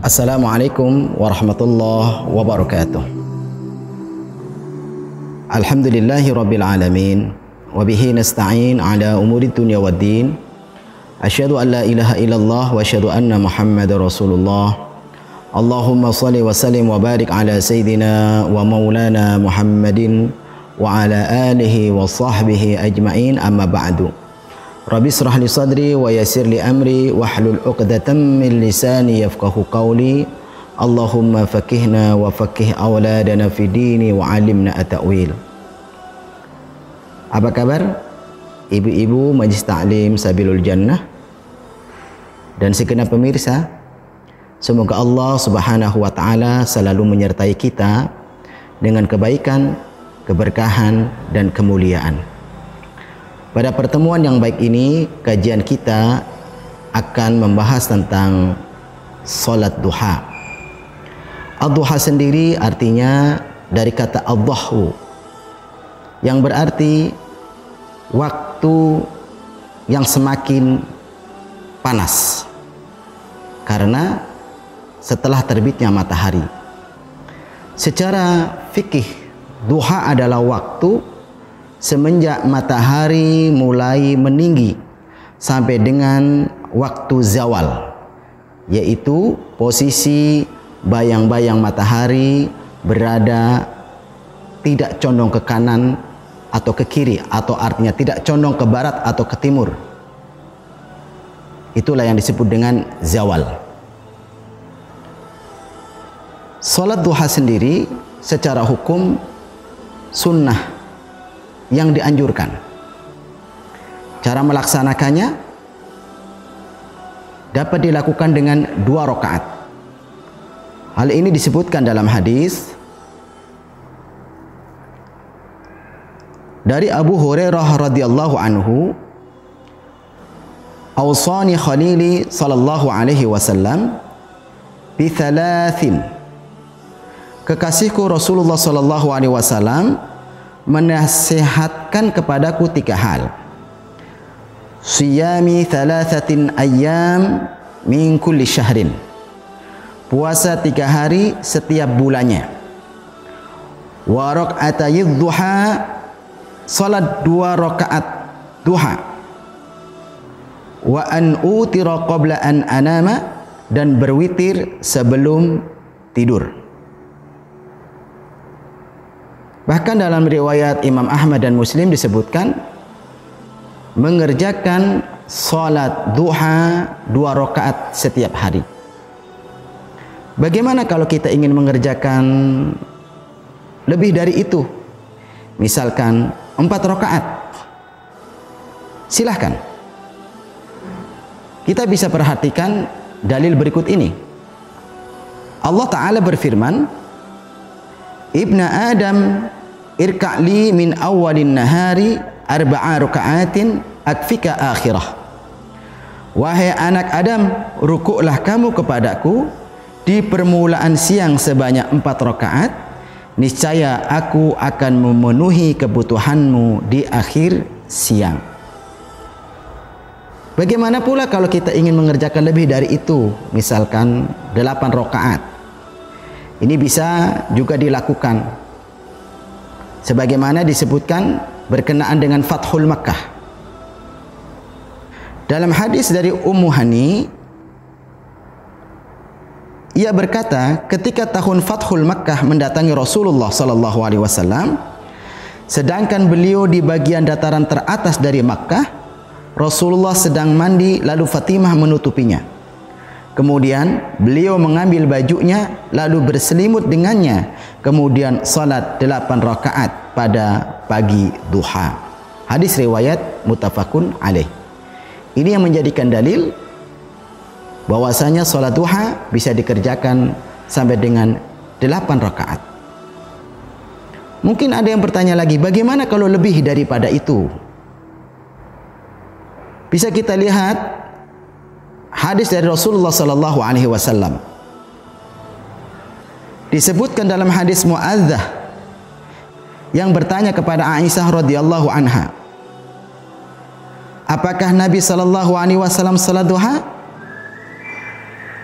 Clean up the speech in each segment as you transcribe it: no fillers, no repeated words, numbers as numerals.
Assalamualaikum warahmatullahi wabarakatuh. Alhamdulillahi rabbil alamin, wa bihi nasta'in ala umuri dunya waddin. Asyhadu an la ilaha illallah wa asyhadu anna Muhammadar Rasulullah. Allahumma shalli wa sallim wa barik ala sayyidina wa maulana Muhammadin wa ala alihi wa sahbihi ajma'in, amma ba'du. Rabbi israh li sadri wa yassir li amri wahlul 'uqdatam min lisani yafqahu qawli. Allahumma faqihna wa faqih auladana fi dini wa 'allimna at-ta'wil. Apa kabar ibu-ibu Majlis Ta'lim Sabilul Jannah dan segenap pemirsa? Semoga Allah Subhanahu wa taala selalu menyertai kita dengan kebaikan, keberkahan dan kemuliaan. Pada pertemuan yang baik ini, kajian kita akan membahas tentang salat duha. Ad-duha sendiri artinya dari kata ad-dhahu, yang berarti waktu yang semakin panas karena setelah terbitnya matahari. Secara fikih, duha adalah waktu semenjak matahari mulai meninggi sampai dengan waktu zawal, yaitu posisi bayang-bayang matahari berada tidak condong ke kanan atau ke kiri, atau artinya tidak condong ke barat atau ke timur. Itulah yang disebut dengan zawal. Salat duha sendiri secara hukum sunnah yang dianjurkan. Cara melaksanakannya dapat dilakukan dengan 2 rakaat. Hal ini disebutkan dalam hadis dari Abu Hurairah radhiyallahu anhu, "Awsani khalili sallallahu alaihi wasallam bi thalathin." Kekasihku Rasulullah sallallahu alaihi wasallam menasihatkan kepadaku 3 hal. Siyami thalathatin ayyam min kulli syahrin. Puasa 3 hari setiap bulannya. Wa rak'atayidh duha, salat 2 rakaat duha. Wa an utira qabla an anama, dan berwitir sebelum tidur. Bahkan dalam riwayat Imam Ahmad dan Muslim disebutkan mengerjakan salat duha 2 rakaat setiap hari. Bagaimana kalau kita ingin mengerjakan lebih dari itu? Misalkan 4 rakaat. Silahkan. Kita bisa perhatikan dalil berikut ini. Allah Ta'ala berfirman, "Ibna Adam irka'li min awalin nahari 4 raka'atin akfika akhirah." Wahai anak Adam, rukuklah kamu kepadaku di permulaan siang sebanyak 4 rakaat, niscaya aku akan memenuhi kebutuhanmu di akhir siang. Bagaimana pula kalau kita ingin mengerjakan lebih dari itu, misalkan 8 rakaat? Ini bisa juga dilakukan sebagaimana disebutkan berkenaan dengan Fathul Makkah. Dalam hadis dari Ummu Hani, ia berkata, ketika tahun Fathul Makkah mendatangi Rasulullah sallallahu alaihi wasallam, sedangkan beliau di bagian dataran teratas dari Makkah, Rasulullah sedang mandi, lalu Fatimah menutupinya. Kemudian beliau mengambil bajunya lalu berselimut dengannya, kemudian salat 8 rakaat pada pagi duha. Hadis riwayat muttafaqun alaih. Ini yang menjadikan dalil bahwasanya salat duha bisa dikerjakan sampai dengan 8 rakaat. Mungkin ada yang bertanya lagi, bagaimana kalau lebih daripada itu? Bisa kita lihat hadis dari Rasulullah sallallahu alaihi wasallam. Disebutkan dalam hadis Mu'adzah yang bertanya kepada Aisyah radhiyallahu anha, apakah Nabi sallallahu alaihi wasallam salat duha?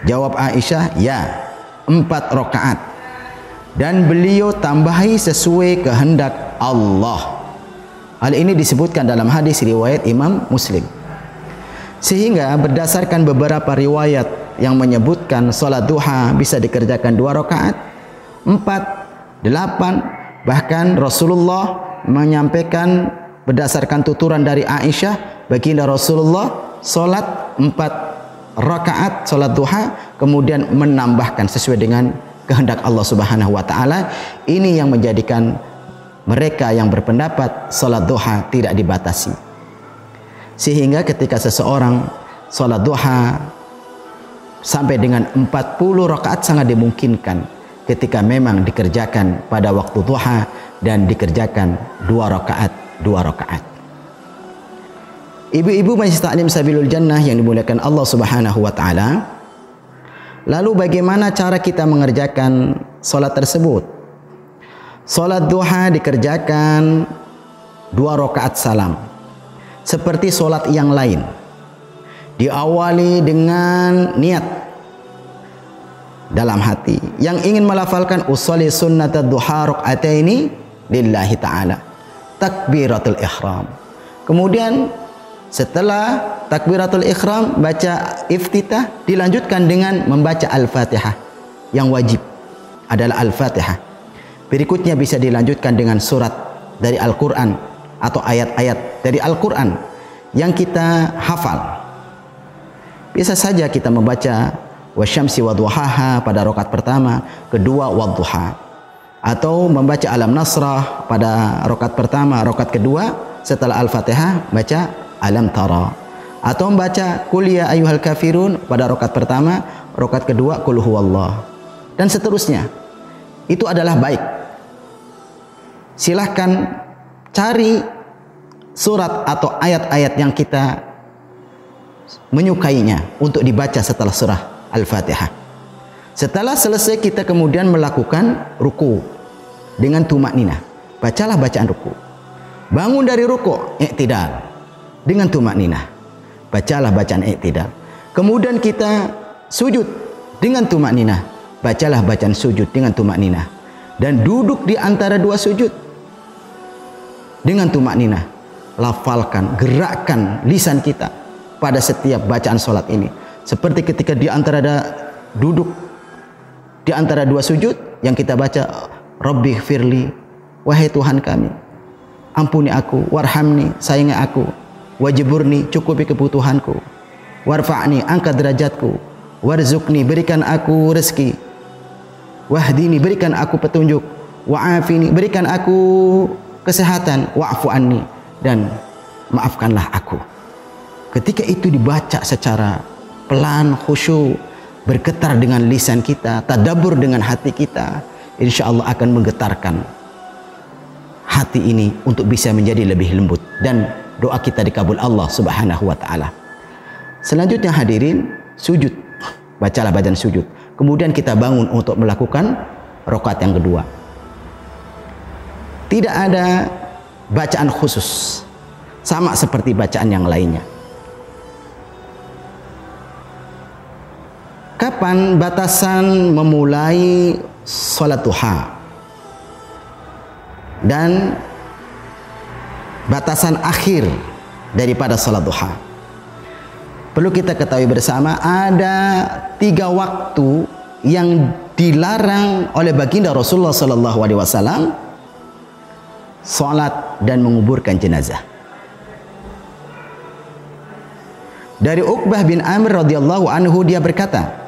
Jawab Aisyah, ya, 4 rakaat. Dan beliau tambahi sesuai kehendak Allah. Hal ini disebutkan dalam hadis riwayat Imam Muslim. Sehingga berdasarkan beberapa riwayat yang menyebutkan salat duha bisa dikerjakan 2 rakaat, 4, 8, bahkan Rasulullah menyampaikan berdasarkan tuturan dari Aisyah, baginda Rasulullah salat 4 rakaat salat duha, kemudian menambahkan sesuai dengan kehendak Allah Subhanahu wa taala. Ini yang menjadikan mereka yang berpendapat salat duha tidak dibatasi. Sehingga ketika seseorang salat duha sampai dengan 40 rakaat sangat dimungkinkan ketika memang dikerjakan pada waktu duha dan dikerjakan 2 rakaat. Ibu-ibu majlis taklim Sabilul Jannah yang dimuliakan Allah Subhanahu wa taala, lalu bagaimana cara kita mengerjakan solat tersebut? Solat duha dikerjakan 2 rakaat salam. Seperti solat yang lain. Diawali dengan niat dalam hati. Yang ingin melafalkan usolli sunnatad duha raka'ataini lillahi ta'ala. Takbiratul ihram. Kemudian setelah takbiratul ihram baca iftitah, dilanjutkan dengan membaca Al-Fatihah. Yang wajib adalah Al-Fatihah. Berikutnya bisa dilanjutkan dengan surat dari Al-Quran atau ayat-ayat dari Al-Quran yang kita hafal. Bisa saja kita membaca wasyamsi wadduhaha pada rakaat pertama, kedua wadduha, atau membaca Alam Nasrah pada rakaat pertama, rakaat kedua setelah Al-Fatihah baca Alam Tara, atau membaca Qul ya ayyuhal kafirun pada rakaat pertama, rakaat kedua Qul huwallah, dan seterusnya. Itu adalah baik. Silahkan cari surat atau ayat-ayat yang kita menyukainya untuk dibaca setelah surah Al-Fatihah. Setelah selesai kita kemudian melakukan ruku dengan tumakninah. Bacalah bacaan ruku. Bangun dari ruku, i'tidal dengan tumakninah. Bacalah bacaan i'tidal. Kemudian kita sujud dengan tumakninah. Bacalah bacaan sujud dengan tumakninah. Dan duduk di antara 2 sujud dengan tumakninah. Lafalkan, gerakkan lisan kita pada setiap bacaan solat ini. Seperti ketika di antara duduk di antara 2 sujud yang kita baca, Rabbi firli, wahai Tuhan kami, ampuni aku, warhamni, sayangi aku, wajiburni, cukupi kebutuhanku, warfa'ni, angkat derajatku, warzukni, berikan aku rezeki, wahdini, berikan aku petunjuk, wa'afini, berikan aku kesehatan, wa'fu anni, dan maafkanlah aku. Ketika itu dibaca secara pelan, khusyuk, bergetar dengan lisan kita, tadabbur dengan hati kita, insya Allah akan menggetarkan hati ini untuk bisa menjadi lebih lembut, dan doa kita dikabul Allah Subhanahu wa taala. Selanjutnya hadirin, sujud. Bacalah bacaan sujud. Kemudian kita bangun untuk melakukan rakaat yang kedua. Tidak ada bacaan khusus, sama seperti bacaan yang lainnya. Kapan batasan memulai salat duha dan batasan akhir daripada salat duha? Perlu kita ketahui bersama, ada 3 waktu yang dilarang oleh baginda Rasulullah SAW salat dan menguburkan jenazah. Dari Uqbah bin Amir radhiyallahu anhu, dia berkata,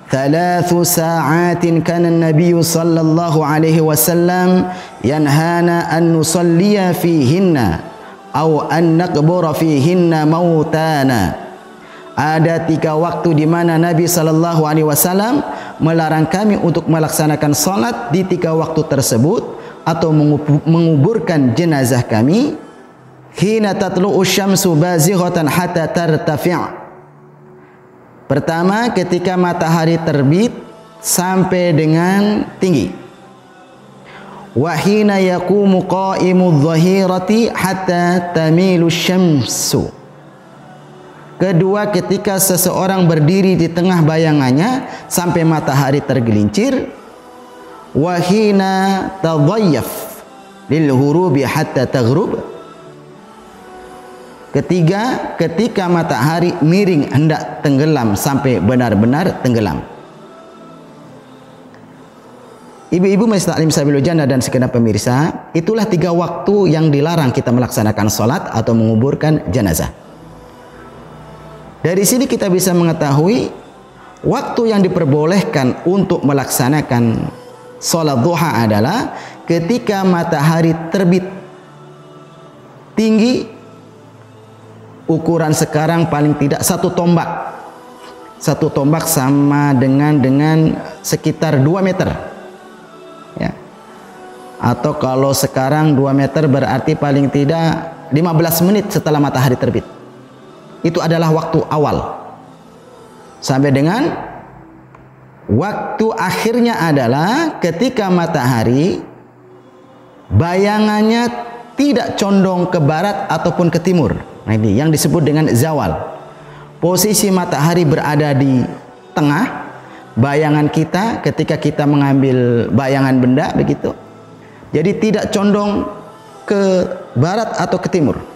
3 sa'atin kana an-nabiy sallallahu alaihi wasallam yanhana an nusalliya fihinna aw an naqbura fihinna mautana. Ada 3 waktu di mana Nabi sallallahu alaihi wasallam melarang kami untuk melaksanakan salat di 3 waktu tersebut atau menguburkan jenazah kami. Hina tatlu'u syamsu bazighatan hatta tartafi'. Pertama, ketika matahari terbit sampai dengan tinggi. Wa hina yaqumu qa'imu dhahirati hatta tamilu syamsu. Kedua, ketika seseorang berdiri di tengah bayangannya sampai matahari tergelincir. Wa hina tadhayyaf lil hurubi hatta taghrub. Ketiga, ketika matahari miring hendak tenggelam sampai benar-benar tenggelam. Ibu-ibu majelis taklim sabilul jannah dan segenap pemirsa, itulah 3 waktu yang dilarang kita melaksanakan salat atau menguburkan jenazah. Dari sini kita bisa mengetahui waktu yang diperbolehkan untuk melaksanakan salat duha adalah ketika matahari terbit tinggi, ukuran sekarang paling tidak 1 tombak. 1 tombak sama dengan sekitar 2 meter. Ya. Atau kalau sekarang 2 meter berarti paling tidak 15 menit setelah matahari terbit. Itu adalah waktu awal. Sampai dengan waktu akhirnya adalah ketika matahari bayangannya tidak condong ke barat ataupun ke timur. Nah, ini yang disebut dengan zawal. Posisi matahari berada di tengah bayangan kita ketika kita mengambil bayangan benda begitu. Jadi tidak condong ke barat atau ke timur.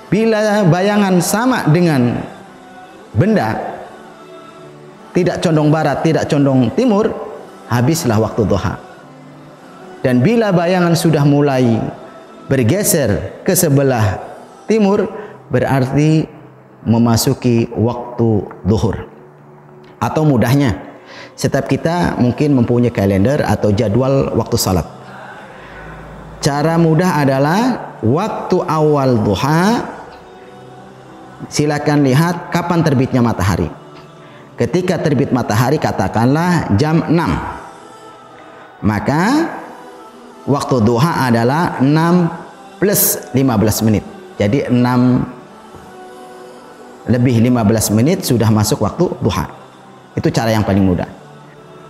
Bila bayangan sama dengan benda, tidak condong barat, tidak condong timur, habislah waktu duha. Dan bila bayangan sudah mulai bergeser ke sebelah timur, berarti memasuki waktu zuhur. Atau mudahnya, setiap kita mungkin mempunyai kalender atau jadwal waktu salat. Cara mudah adalah waktu awal duha, silakan lihat kapan terbitnya matahari. Ketika terbit matahari katakanlah jam 6. Maka waktu duha adalah 6 plus 15 menit. Jadi 6 lebih 15 menit sudah masuk waktu duha. Itu cara yang paling mudah.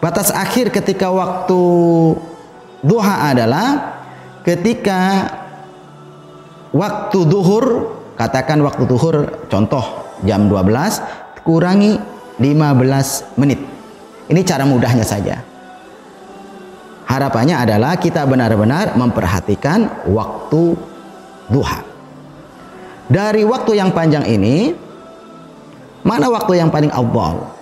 Batas akhir ketika waktu duha adalah ketika waktu duhur, katakan waktu duhur contoh jam 12 kurangi 15 menit. Ini cara mudahnya saja. Harapannya adalah kita benar-benar memperhatikan waktu duha. Dari waktu yang panjang ini, mana waktu yang paling afdal?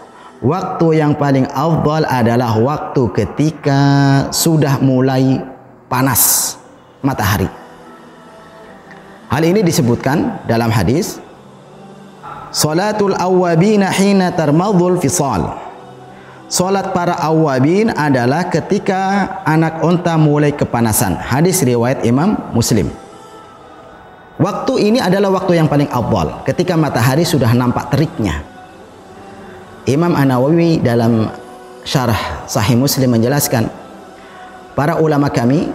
Waktu yang paling afdal adalah waktu ketika sudah mulai panas matahari. Hal ini disebutkan dalam hadis, salatul awwabina hina tarmadul fisal. Salat para awwabin adalah ketika anak unta mulai kepanasan. Hadis riwayat Imam Muslim. Waktu ini adalah waktu yang paling afdal, ketika matahari sudah nampak teriknya. Imam An-Nawawi dalam syarah Sahih Muslim menjelaskan, para ulama kami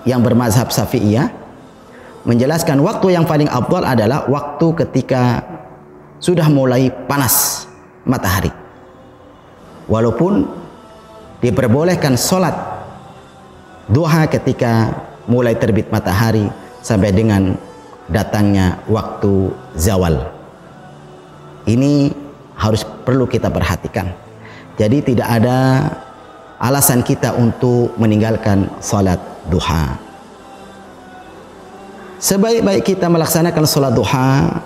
yang bermazhab Syafi'iyah menjelaskan waktu yang paling afdal adalah waktu ketika sudah mulai panas matahari. Walaupun diperbolehkan sholat duha ketika mulai terbit matahari sampai dengan datangnya waktu zawal. Ini harus perlu kita perhatikan. Jadi tidak ada alasan kita untuk meninggalkan sholat duha. Sebaik-baik kita melaksanakan sholat duha,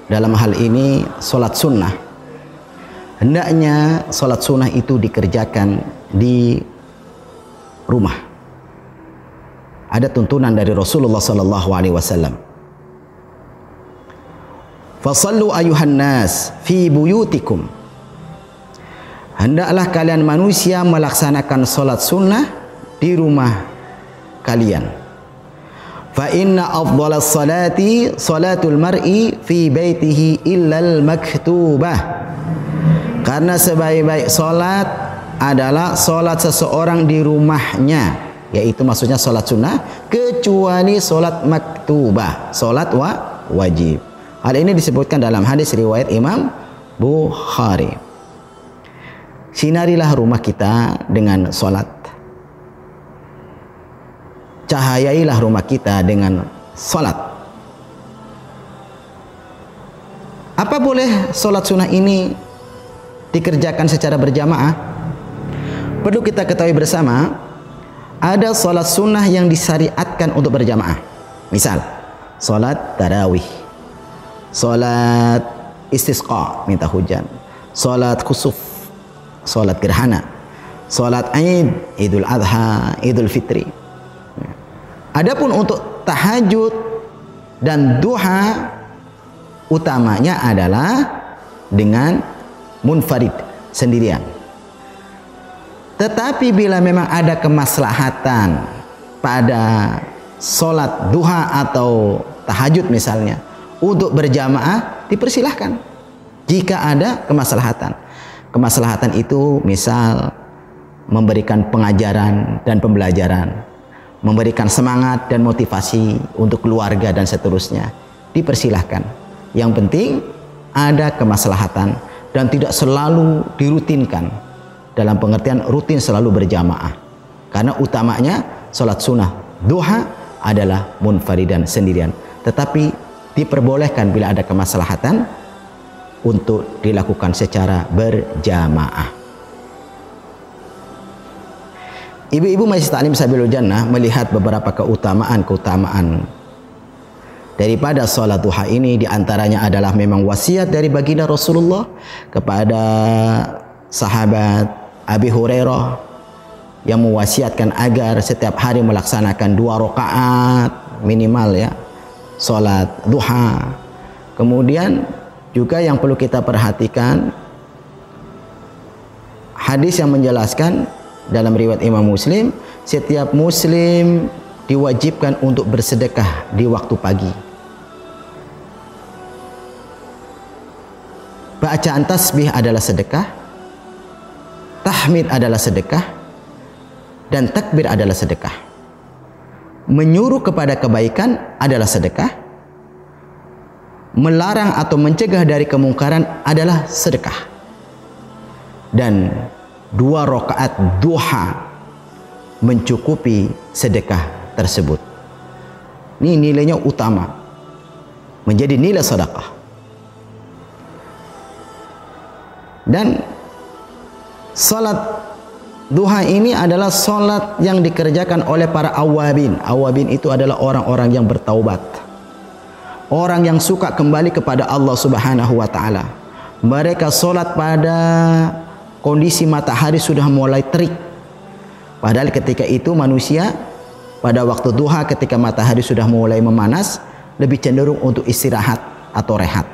dalam hal ini sholat sunnah, hendaknya sholat sunnah itu dikerjakan di rumah. Ada tuntunan dari Rasulullah SAW. Fasallu ayuhan nas fi buyutikum. Hendaklah kalian manusia melaksanakan sholat sunnah di rumah kalian. Fa inna afdalas salati salatul mar'i fi baitihi illal maktubah. Karena sebaik-baik salat adalah salat seseorang di rumahnya, yaitu maksudnya salat sunnah, kecuali salat maktubah, salat wajib. Hal ini disebutkan dalam hadis riwayat Imam Bukhari. Sinarilah rumah kita dengan salat. Cahayailah rumah kita dengan salat. Apa boleh sholat sunnah ini dikerjakan secara berjamaah? Perlu kita ketahui bersama, ada sholat sunnah yang disyariatkan untuk berjamaah. Misal, sholat tarawih, sholat istisqa, minta hujan, sholat khusuf, sholat gerhana, sholat Aid, Idul Adha, Idul Fitri. Adapun untuk tahajud dan duha, utamanya adalah dengan munfarid, sendirian. Tetapi bila memang ada kemaslahatan pada sholat duha atau tahajud misalnya untuk berjamaah, dipersilahkan jika ada kemaslahatan. Kemaslahatan itu misal memberikan pengajaran dan pembelajaran, memberikan semangat dan motivasi untuk keluarga dan seterusnya, dipersilahkan. Yang penting ada kemaslahatan dan tidak selalu dirutinkan, dalam pengertian rutin selalu berjamaah. Karena utamanya sholat sunnah duha adalah munfaridan, sendirian. Tetapi diperbolehkan bila ada kemaslahatan untuk dilakukan secara berjamaah. Ibu-ibu Majelis Ta'lim Sabilul Jannah melihat beberapa keutamaan daripada sholat duha ini. Diantaranya adalah memang wasiat dari baginda Rasulullah kepada sahabat Abi Hurairah yang mewasiatkan agar setiap hari melaksanakan 2 rakaat minimal ya sholat duha. Kemudian juga yang perlu kita perhatikan, hadis yang menjelaskan dalam riwayat Imam Muslim, setiap muslim diwajibkan untuk bersedekah di waktu pagi. Bacaan tasbih adalah sedekah, tahmid adalah sedekah, dan takbir adalah sedekah. Menyuruh kepada kebaikan adalah sedekah, melarang atau mencegah dari kemungkaran adalah sedekah. Dan 2 rakaat duha mencukupi sedekah tersebut. Ini nilainya utama, menjadi nilai sedekah. Dan salat duha ini adalah salat yang dikerjakan oleh para awabin. Awabin itu adalah orang-orang yang bertaubat, orang yang suka kembali kepada Allah Subhanahu wa taala. Mereka salat pada kondisi matahari sudah mulai terik. Padahal ketika itu manusia pada waktu duha ketika matahari sudah mulai memanas lebih cenderung untuk istirahat atau rehat.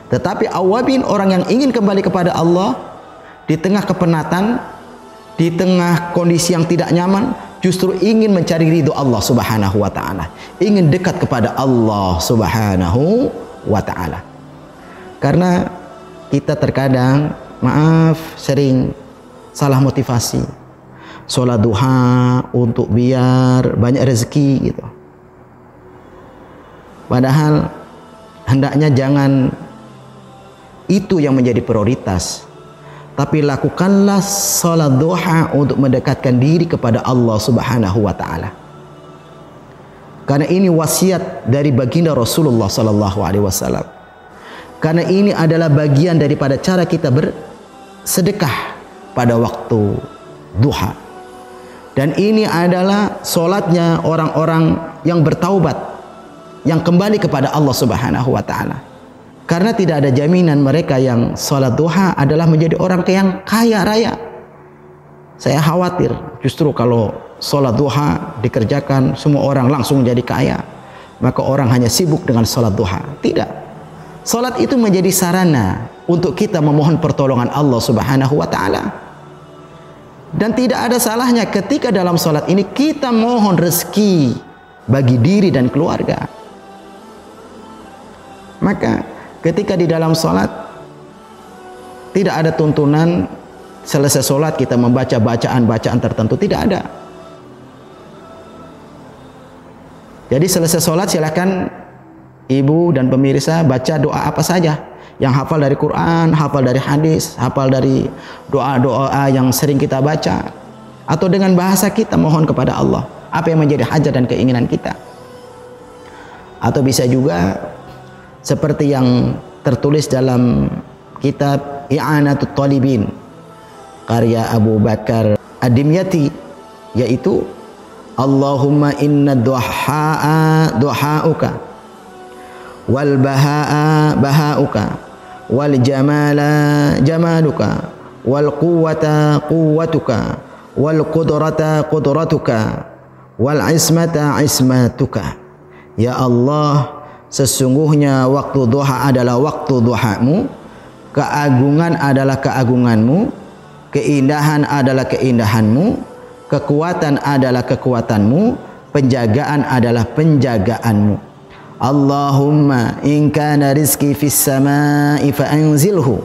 Tetapi awabin, orang yang ingin kembali kepada Allah di tengah kepenatan, di tengah kondisi yang tidak nyaman, justru ingin mencari ridho Allah Subhanahu wa taala, ingin dekat kepada Allah Subhanahu wa taala. Karena kita terkadang sering salah motivasi. Sholat duha untuk biar banyak rezeki gitu. Padahal hendaknya jangan itu yang menjadi prioritas, tapi lakukanlah sholat duha untuk mendekatkan diri kepada Allah Subhanahu wa taala. Karena ini wasiat dari baginda Rasulullah sallallahu alaihi wasallam. Karena ini adalah bagian daripada cara kita bersedekah pada waktu duha. Dan ini adalah solatnya orang-orang yang bertaubat, yang kembali kepada Allah Subhanahu wa taala. Karena tidak ada jaminan mereka yang sholat duha adalah menjadi orang yang kaya raya. Saya khawatir justru kalau sholat duha dikerjakan semua orang langsung jadi kaya, maka orang hanya sibuk dengan sholat duha. Tidak. Sholat itu menjadi sarana untuk kita memohon pertolongan Allah Subhanahu wa taala. Dan tidak ada salahnya ketika dalam sholat ini kita mohon rezeki bagi diri dan keluarga. Maka ketika di dalam sholat tidak ada tuntunan selesai sholat kita membaca bacaan-bacaan tertentu, tidak ada. Jadi selesai sholat silakan ibu dan pemirsa baca doa apa saja yang hafal dari Quran, hafal dari hadis, hafal dari doa-doa yang sering kita baca, atau dengan bahasa kita mohon kepada Allah apa yang menjadi hajat dan keinginan kita. Atau bisa juga seperti yang tertulis dalam kitab I'anatut Talibin karya Abu Bakar Ad-Dimyati, yaitu Allahumma inna duha'uka wal baha'a baha'uka wal jamala jamaluka wal quwwata quwwatuka wal qudrata qudratuka wal ismata ismatuka. Ya Allah, sesungguhnya waktu duha adalah waktu duhamu, keagungan adalah keagunganmu, keindahan adalah keindahanmu, kekuatan adalah kekuatanmu, penjagaan adalah penjagaanmu. Allahumma in kana rizki fis samai fa anzilhu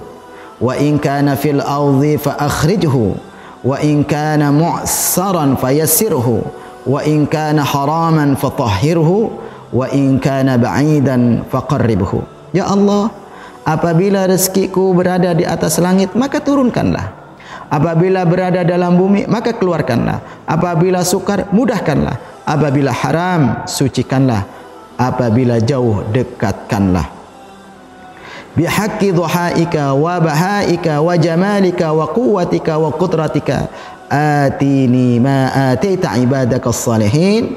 wa in kana fil ardi fa akhrijhu wa in kana mu'saran fayassirhu wa in kana haraman fatahhirhu wa in kana ba'idan faqarribhu. Ya Allah, apabila rezekiku berada di atas langit, maka turunkanlah. Apabila berada dalam bumi, maka keluarkanlah. Apabila sukar, mudahkanlah. Apabila haram, sucikanlah. Apabila jauh, dekatkanlah. Bihaqqi dhuhaika wa bahaika wa jamalika wa quwwatika wa qudratika atini ma ataita ibadaka salihin.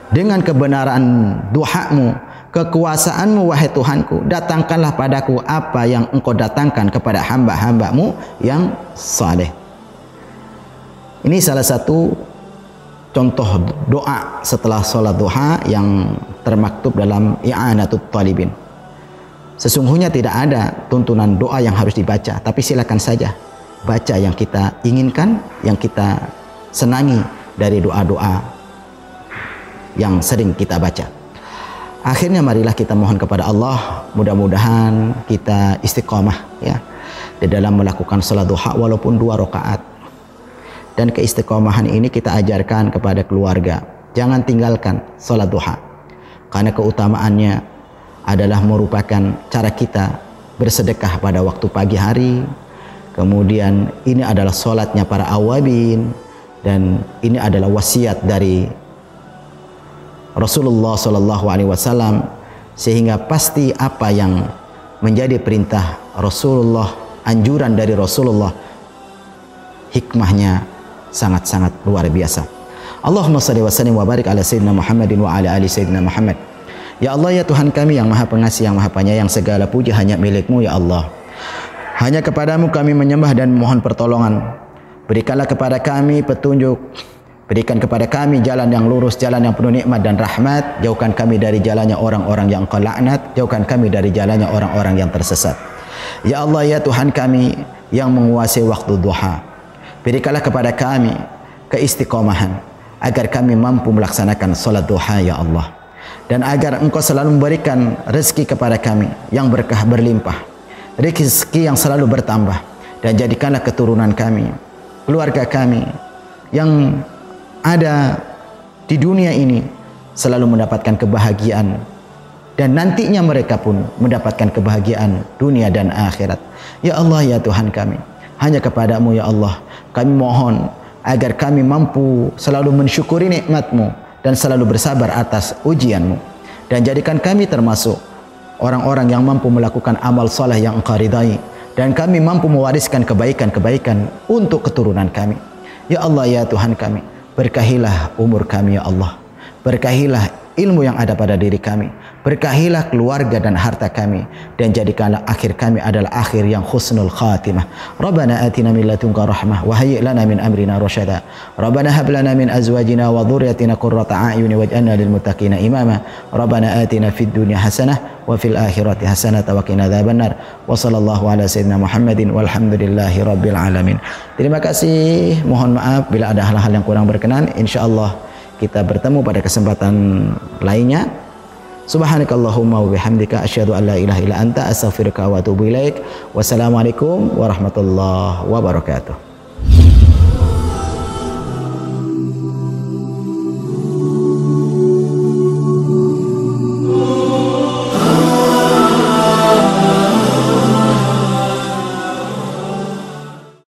Dengan kebenaran duhamu, kekuasaanmu wahai Tuhanku, datangkanlah padaku apa yang engkau datangkan kepada hamba-hambamu yang saleh. Ini salah satu contoh doa setelah sholat duha yang termaktub dalam I'anatut Talibin. Sesungguhnya tidak ada tuntunan doa yang harus dibaca, tapi silakan saja baca yang kita inginkan, yang kita senangi dari doa-doa yang sering kita baca. Akhirnya marilah kita mohon kepada Allah, mudah-mudahan kita istiqamah ya di dalam melakukan salat duha walaupun 2 rakaat. Dan keistiqamahan ini kita ajarkan kepada keluarga. Jangan tinggalkan salat duha. Karena keutamaannya adalah merupakan cara kita bersedekah pada waktu pagi hari. Kemudian ini adalah salatnya para awabin, dan ini adalah wasiat dari Rasulullah SAW, sehingga pasti apa yang menjadi perintah Rasulullah, anjuran dari Rasulullah, hikmahnya sangat-sangat luar biasa. Allahumma salli wa sallim wa barik ala sayyidina Muhammadin wa ala ali sayyidina Muhammad. Ya Allah, ya Tuhan kami yang Maha Pengasih, yang Maha Penyayang, segala puji hanya milik-Mu ya Allah. Hanya kepadamu kami menyembah dan memohon pertolongan. Berikanlah kepada kami petunjuk, berikan kepada kami jalan yang lurus, jalan yang penuh nikmat dan rahmat. Jauhkan kami dari jalannya orang-orang yang Engkau laknat. Jauhkan kami dari jalannya orang-orang yang tersesat. Ya Allah, ya Tuhan kami yang menguasai waktu duha, berikanlah kepada kami keistiqomahan agar kami mampu melaksanakan salat duha ya Allah. Dan agar Engkau selalu memberikan rezeki kepada kami yang berkah berlimpah, rezeki yang selalu bertambah. Dan jadikanlah keturunan kami, keluarga kami yang ada di dunia ini selalu mendapatkan kebahagiaan, dan nantinya mereka pun mendapatkan kebahagiaan dunia dan akhirat. Ya Allah, ya Tuhan kami, hanya kepadamu ya Allah kami mohon agar kami mampu selalu mensyukuri nikmat-Mu dan selalu bersabar atas ujian-Mu, dan jadikan kami termasuk orang-orang yang mampu melakukan amal saleh yang Engkau ridai, dan kami mampu mewariskan kebaikan-kebaikan untuk keturunan kami. Ya Allah, ya Tuhan kami, berkahilah umur kami ya Allah. Berkahilah ilmu yang ada pada diri kami. Berkahilah keluarga dan harta kami. Dan jadikanlah akhir kami adalah akhir yang husnul khatimah. Rabbana atina min ladunka rahmah wa hayyi' lana min amrina rasyada. Rabbana hab lana min azwajina wa dhurriyyatina qurrata a'yun waj'alna lil muttaqina imama. Rabbana atina fid dunya hasanah wa fil akhirati hasanah wa qina adzabannar. Wa sallallahu ala sayyidina Muhammadin walhamdulillahi rabbil alamin. Terima kasih. Mohon maaf bila ada hal-hal yang kurang berkenan. Insyaallah kita bertemu pada kesempatan lainnya. Subhanakallahumma wa bihamdika asyhadu an la ilaha illa anta astaghfiruka wa atubu ilaik. Wassalamualaikum warahmatullahi wabarakatuh.